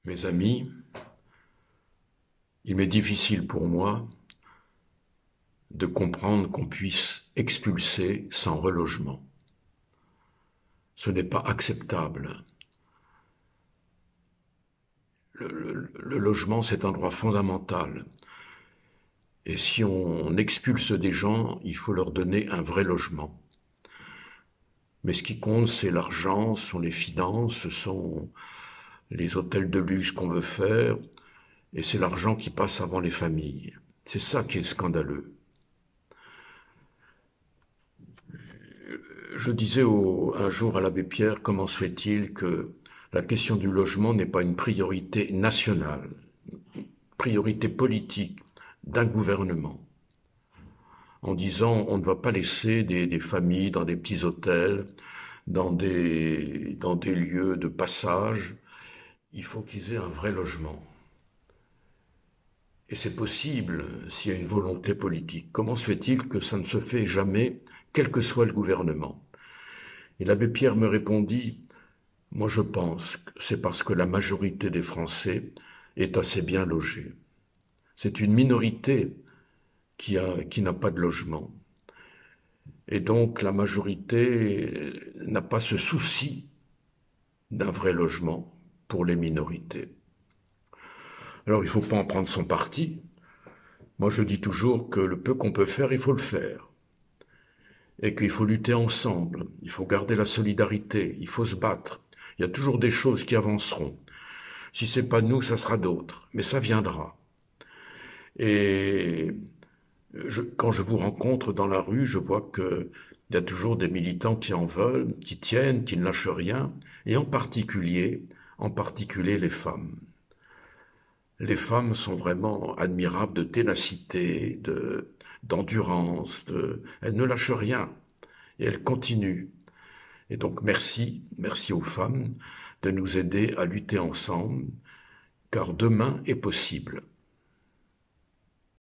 Mes amis, il m'est difficile pour moi de comprendre qu'on puisse expulser sans relogement. Ce n'est pas acceptable. Le logement, c'est un droit fondamental. Et si on expulse des gens, il faut leur donner un vrai logement. Mais ce qui compte, c'est l'argent, ce sont les finances, ce sont les hôtels de luxe qu'on veut faire, et c'est l'argent qui passe avant les familles. C'est ça qui est scandaleux. Je disais un jour à l'abbé Pierre, comment se fait-il que la question du logement n'est pas une priorité nationale, priorité politique d'un gouvernement, en disant on ne va pas laisser des familles dans des petits hôtels, dans des lieux de passage, il faut qu'ils aient un vrai logement. Et c'est possible s'il y a une volonté politique. Comment se fait-il que ça ne se fait jamais, quel que soit le gouvernement? Et l'abbé Pierre me répondit, moi je pense que c'est parce que la majorité des Français est assez bien logée. C'est une minorité qui n'a pas de logement. Et donc la majorité n'a pas ce souci d'un vrai logement pour les minorités. Alors il ne faut pas en prendre son parti. Moi je dis toujours que le peu qu'on peut faire, il faut le faire. Et qu'il faut lutter ensemble, il faut garder la solidarité, il faut se battre. Il y a toujours des choses qui avanceront. Si c'est pas nous, ça sera d'autres, mais ça viendra. Et quand je vous rencontre dans la rue, je vois que il y a toujours des militants qui en veulent, qui tiennent, qui ne lâchent rien, et en particulier les femmes. Les femmes sont vraiment admirables de ténacité, d'endurance, elles ne lâchent rien et elles continuent. Et donc merci aux femmes de nous aider à lutter ensemble, car demain est possible.